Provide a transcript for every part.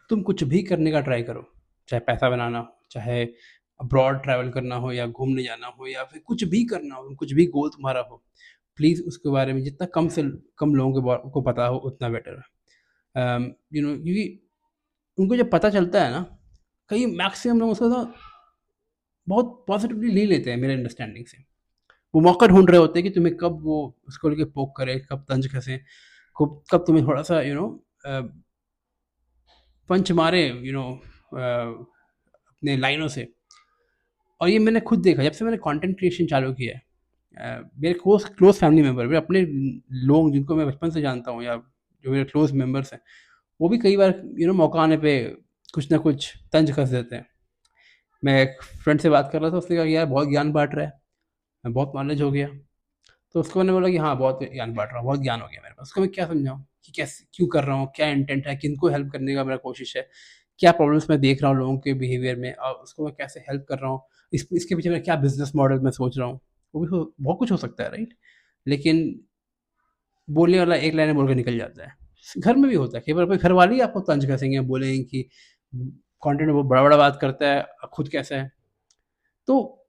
तुम कुछ भी करने का ट्राई करो, चाहे पैसा बनाना हो, चाहे अब्रॉड ट्रैवल करना हो या घूमने जाना हो या फिर कुछ भी करना हो, कुछ भी गोल तुम्हारा हो, प्लीज़ उसके बारे में जितना कम से कम लोगों को पता हो उतना बेटर है। क्योंकि उनको जब पता चलता है ना, कई मैक्सिमम लोग उसको ना बहुत पॉजिटिवली ले लेते हैं मेरे अंडरस्टैंडिंग से। वो मौका ढूँढ रहे होते हैं कि तुम्हें कब वो उसको लेके पोक करे, कब तंज कसे, कब तुम्हें थोड़ा-सा अ, पंच मारे अपने लाइनों से। और ये मैंने खुद देखा जब से मैंने कंटेंट क्रिएशन चालू किया है। मेरे क्लोज़ फैमिली मेंबर, मेरे अपने लोग जिनको मैं बचपन से जानता हूँ या जो मेरे क्लोज़ मेंबर्स हैं, वो भी कई बार मौका आने पे कुछ ना कुछ तंज कस देते हैं। मैं एक फ्रेंड से बात कर रहा था, उसने कहा कि यार बहुत ज्ञान बाँट रहा है, बहुत नॉलेज हो गया। तो उसको मैंने बोला कि हाँ, बहुत ज्ञान बाँट रहा हूँ, बहुत ज्ञान हो गया मेरे पास। उसको मैं क्या समझाऊँ कि कैसे क्यों कर रहा हूँ, क्या इंटेंट है, किनको हेल्प करने का मेरा कोशिश है, क्या प्रॉब्लम्स मैं देख रहा हूँ लोगों के बिहेवियर में और उसको मैं कैसे हेल्प कर रहा हूँ, इसके पीछे मेरा क्या बिज़नेस मॉडल मैं सोच रहा हूँ। वो भी हो बहुत कुछ हो सकता है, राइट? लेकिन बोलने वाला एक लाइन बोल के निकल जाता है। घर में भी होता है, कई बार कोई घरवाले ही आपको तंज कसेंगे, बोलेंगे कि कंटेंट में वो बड़ा-बड़ा बात करता है, खुद कैसा है। तो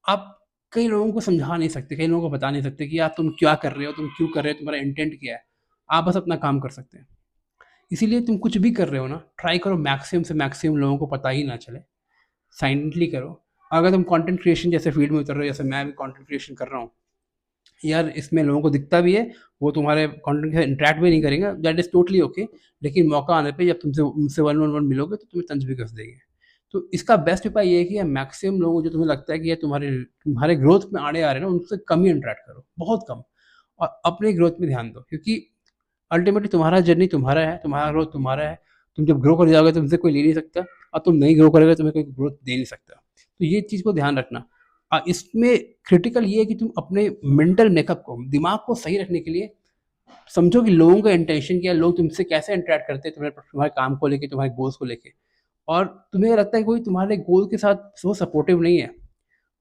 आप कई लोगों को समझा नहीं सकते, कई लोगों को बता नहीं सकते कि यार तुम क्या कर रहे हो, तुम क्यों कर रहे हो, तुम्हारा इंटेंट क्या है। आप बस अपना काम कर सकते हैं। इसीलिए तुम कुछ भी कर रहे हो ना, ट्राई करो मैक्सिमम से मैक्सिमम लोगों को पता ही ना चले। साइलेंटली करो। अगर तुम कंटेंट क्रिएशन जैसे फील्ड में उतर रहे हो, जैसे मैं भी कंटेंट क्रिएशन कर रहा हूँ, यार इसमें लोगों को दिखता भी है, वो तुम्हारे कंटेंट के साथ इंटरैक्ट भी नहीं करेंगे, दैट इज़ टोटली ओके। लेकिन मौका आने पे जब तुमसे उनसे वन ऑन वन मिलोगे तो तुम्हें तंज भी कस देंगे। तो इसका बेस्ट उपाय ये है कि मैक्सिमम लोगों जो तुम्हें लगता है कि ये तुम्हारे तुम्हारे ग्रोथ में आड़े आ रहे हैं ना, उनसे कम ही इंटरैक्ट करो, बहुत कम। और अपनी ग्रोथ में ध्यान दो, क्योंकि अल्टीमेटली तुम्हारा जर्नी तुम्हारा है, तुम्हारा ग्रोथ तुम्हारा है। तुम जब ग्रो कर जाओगे तो तुमसे कोई ले नहीं सकता, और तुम नहीं ग्रो करोगे तो तुम्हें कोई ग्रोथ दे नहीं सकता। तो ये चीज़ को ध्यान रखना। इसमें क्रिटिकल ये है कि तुम अपने मेंटल मेकअप को, दिमाग को सही रखने के लिए समझो कि लोगों का इंटेंशन क्या है, लोग तुमसे कैसे इंटरैक्ट करते हैं तुम्हारे तुम्हारे काम को लेके, तुम्हारे गोल्स को लेके। और तुम्हें लगता है कोई तुम्हारे गोल के साथ सो सपोर्टिव नहीं है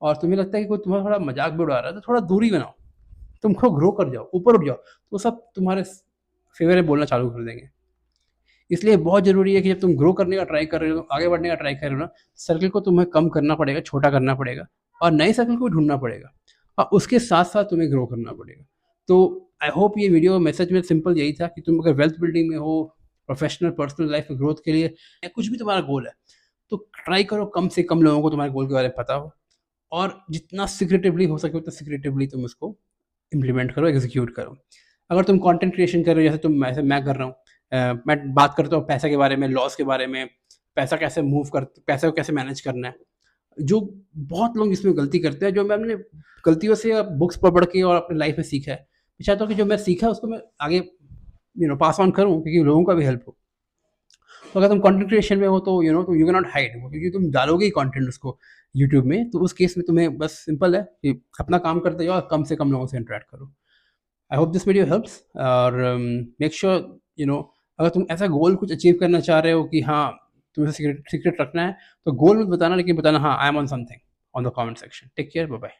और तुम्हें लगता है कि कोई तुम्हारा थोड़ा मजाक भी उड़ा रहा है, तो थोड़ा दूरी बनाओ। तुम खुद ग्रो कर जाओ, ऊपर उठ जाओ, तो सब तुम्हारे फेवर में बोलना चालू कर देंगे। इसलिए बहुत ज़रूरी है कि जब तुम ग्रो करने का ट्राई कर रहे हो, आगे बढ़ने का ट्राई कर रहे हो ना, सर्कल को तुम्हें कम करना पड़ेगा, छोटा करना पड़ेगा और नए सर्कल को ढूँढना पड़ेगा और उसके साथ-साथ तुम्हें ग्रो करना पड़ेगा। तो आई होप ये वीडियो मैसेज में सिंपल यही था कि तुम अगर वेल्थ बिल्डिंग में हो, प्रोफेशनल, पर्सनल लाइफ में ग्रोथ के लिए या कुछ भी तुम्हारा गोल है, तो ट्राई करो कम से कम लोगों को तुम्हारे गोल के बारे में पता हो और जितना सीक्रेटिवली हो सके उतना सीक्रेटिवली तुम उसको इम्प्लीमेंट करो, एग्ज़ीक्यूट करो। अगर तुम कंटेंट क्रिएशन कर रहे हो जैसे मैं कर रहा हूँ, मैं बात करता हूँ पैसे के बारे में, लॉस के बारे में, पैसे को कैसे मैनेज करना है। जो बहुत लोग इसमें गलती करते हैं, जो मैं अपने गलतियों से या बुक्स पढ़-पढ़ के और अपनी लाइफ़ में सीखा है। मैं चाहता हूँ कि जो मैं सीखा है उसको मैं आगे पास ऑन करूँ, क्योंकि लोगों का भी हेल्प हो। तो अगर तुम कंटेंट क्रिएशन में हो तो तो यू कैन नॉट हाइड, क्योंकि तुम डालोगे ही कंटेंट उसको यूट्यूब में, तो उस केस में तुम्हें बस सिंपल है कि अपना काम करते जाओ और कम से कम लोगों से इंटरैक्ट करो। I hope this video helps और मेक श्योर अगर तुम ऐसा गोल कुछ अचीव करना चाह रहे हो कि हाँ, तुम्हें सीक्रेट सीक्रेट रखना है, तो गोल मत बताना, लेकिन बताना हाँ, I am on something on the comment section. Take care, bye bye.